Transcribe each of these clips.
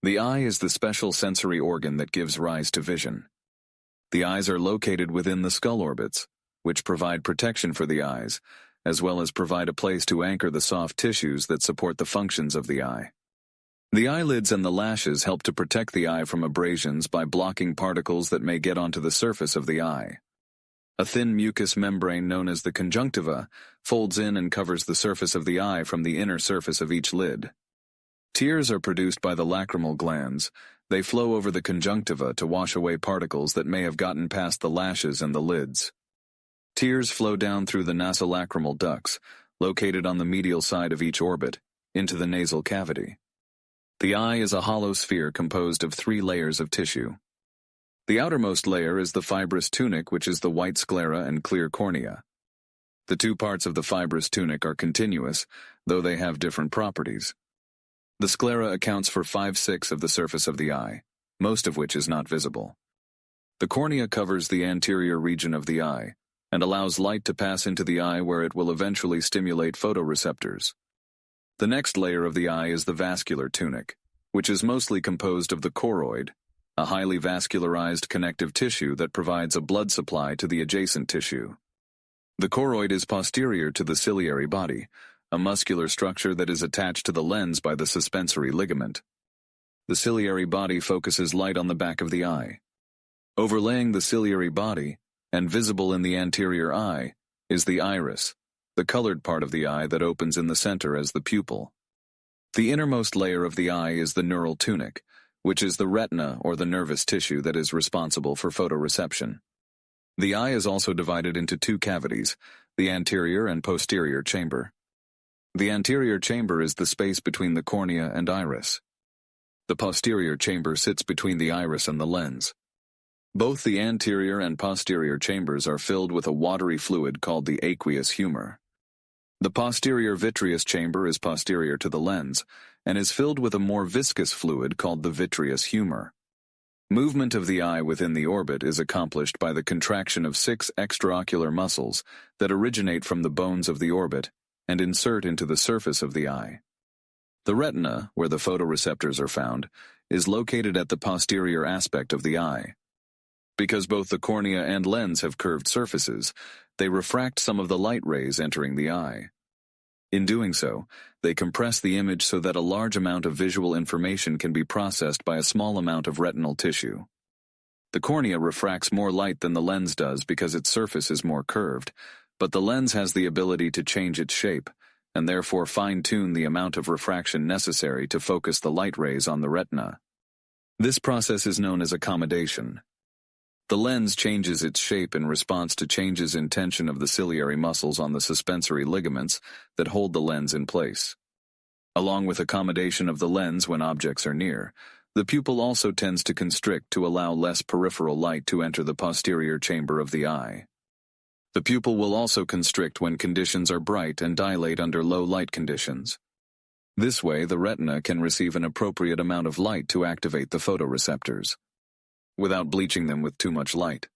The eye is the special sensory organ that gives rise to vision. The eyes are located within the skull orbits, which provide protection for the eyes, as well as provide a place to anchor the soft tissues that support the functions of the eye. The eyelids and the lashes help to protect the eye from abrasions by blocking particles that may get onto the surface of the eye. A thin mucous membrane known as the conjunctiva folds in and covers the surface of the eye from the inner surface of each lid. Tears are produced by the lacrimal glands. They flow over the conjunctiva to wash away particles that may have gotten past the lashes and the lids. Tears flow down through the nasolacrimal ducts, located on the medial side of each orbit, into the nasal cavity. The eye is a hollow sphere composed of 3 layers of tissue. The outermost layer is the fibrous tunic, which is the white sclera and clear cornea. The 2 parts of the fibrous tunic are continuous, though they have different properties. The sclera accounts for 5/6 of the surface of the eye, most of which is not visible. The cornea covers the anterior region of the eye and allows light to pass into the eye where it will eventually stimulate photoreceptors. The next layer of the eye is the vascular tunic, which is mostly composed of the choroid, a highly vascularized connective tissue that provides a blood supply to the adjacent tissue. The choroid is posterior to the ciliary body, a muscular structure that is attached to the lens by the suspensory ligament. The ciliary body focuses light on the back of the eye. Overlaying the ciliary body, and visible in the anterior eye, is the iris, the colored part of the eye that opens in the center as the pupil. The innermost layer of the eye is the neural tunic, which is the retina or the nervous tissue that is responsible for photoreception. The eye is also divided into 2 cavities, the anterior and posterior chamber. The anterior chamber is the space between the cornea and iris. The posterior chamber sits between the iris and the lens. Both the anterior and posterior chambers are filled with a watery fluid called the aqueous humor. The posterior vitreous chamber is posterior to the lens and is filled with a more viscous fluid called the vitreous humor. Movement of the eye within the orbit is accomplished by the contraction of 6 extraocular muscles that originate from the bones of the orbit and insert into the surface of the eye. The retina, where the photoreceptors are found, is located at the posterior aspect of the eye. Because both the cornea and lens have curved surfaces, they refract some of the light rays entering the eye. In doing so, they compress the image so that a large amount of visual information can be processed by a small amount of retinal tissue. The cornea refracts more light than the lens does because its surface is more curved, but the lens has the ability to change its shape, and therefore fine-tune the amount of refraction necessary to focus the light rays on the retina. This process is known as accommodation. The lens changes its shape in response to changes in tension of the ciliary muscles on the suspensory ligaments that hold the lens in place. Along with accommodation of the lens when objects are near, the pupil also tends to constrict to allow less peripheral light to enter the posterior chamber of the eye. The pupil will also constrict when conditions are bright and dilate under low light conditions. This way, the retina can receive an appropriate amount of light to activate the photoreceptors, without bleaching them with too much light.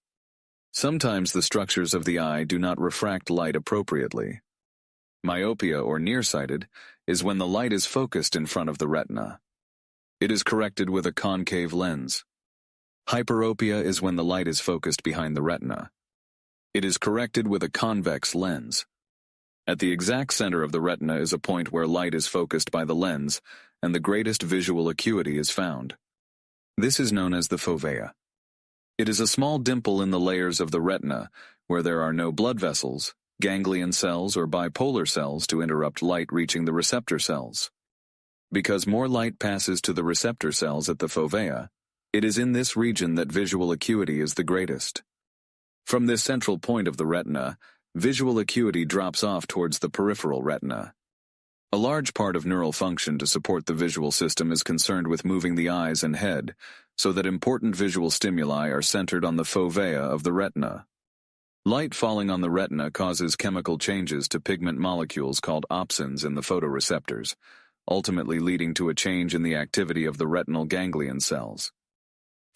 Sometimes the structures of the eye do not refract light appropriately. Myopia, or nearsighted, is when the light is focused in front of the retina. It is corrected with a concave lens. Hyperopia is when the light is focused behind the retina. It is corrected with a convex lens. At the exact center of the retina is a point where light is focused by the lens, and the greatest visual acuity is found. This is known as the fovea. It is a small dimple in the layers of the retina where there are no blood vessels, ganglion cells, or bipolar cells to interrupt light reaching the receptor cells. Because more light passes to the receptor cells at the fovea, it is in this region that visual acuity is the greatest. From this central point of the retina, visual acuity drops off towards the peripheral retina. A large part of neural function to support the visual system is concerned with moving the eyes and head, so that important visual stimuli are centered on the fovea of the retina. Light falling on the retina causes chemical changes to pigment molecules called opsins in the photoreceptors, ultimately leading to a change in the activity of the retinal ganglion cells.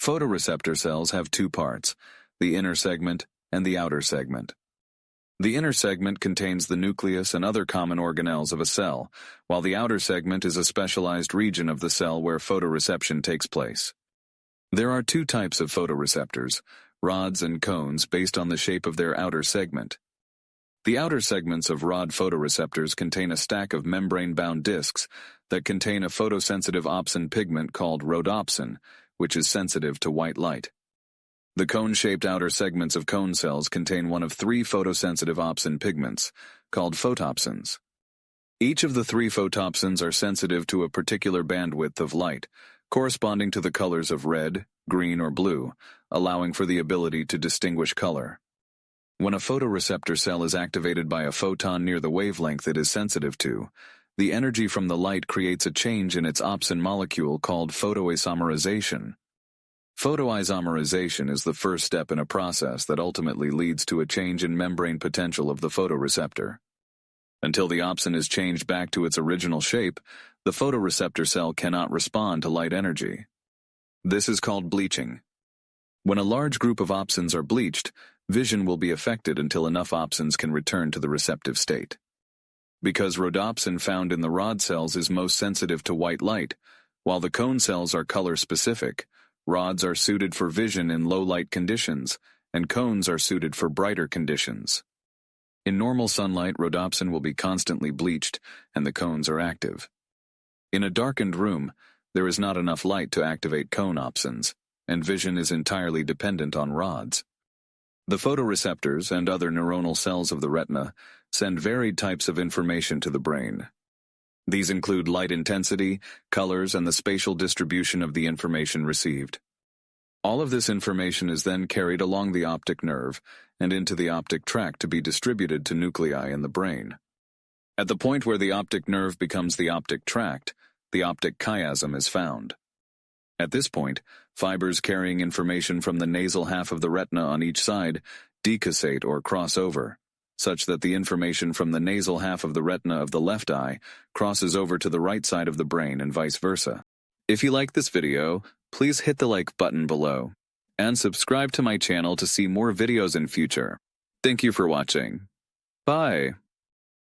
Photoreceptor cells have 2 parts, the inner segment and the outer segment. The inner segment contains the nucleus and other common organelles of a cell, while the outer segment is a specialized region of the cell where photoreception takes place. There are two types of photoreceptors, rods and cones, based on the shape of their outer segment. The outer segments of rod photoreceptors contain a stack of membrane-bound discs that contain a photosensitive opsin pigment called rhodopsin, which is sensitive to white light. The cone-shaped outer segments of cone cells contain one of three photosensitive opsin pigments, called photopsins. Each of the three photopsins are sensitive to a particular bandwidth of light, corresponding to the colors of red, green, or blue, allowing for the ability to distinguish color. When a photoreceptor cell is activated by a photon near the wavelength it is sensitive to, the energy from the light creates a change in its opsin molecule called photoisomerization. Photoisomerization is the first step in a process that ultimately leads to a change in membrane potential of the photoreceptor. Until the opsin is changed back to its original shape, the photoreceptor cell cannot respond to light energy. This is called bleaching. When a large group of opsins are bleached, vision will be affected until enough opsins can return to the receptive state. Because rhodopsin found in the rod cells is most sensitive to white light, while the cone cells are color-specific, rods are suited for vision in low-light conditions, and cones are suited for brighter conditions. In normal sunlight, rhodopsin will be constantly bleached, and the cones are active. In a darkened room, there is not enough light to activate cone opsins, and vision is entirely dependent on rods. The photoreceptors and other neuronal cells of the retina send varied types of information to the brain. These include light intensity, colors, and the spatial distribution of the information received. All of this information is then carried along the optic nerve and into the optic tract to be distributed to nuclei in the brain. At the point where the optic nerve becomes the optic tract, the optic chiasm is found. At this point, fibers carrying information from the nasal half of the retina on each side decussate or cross over, such that the information from the nasal half of the retina of the left eye crosses over to the right side of the brain and vice versa. If you like this video, please hit the like button below and subscribe to my channel to see more videos in future. Thank you for watching. Bye.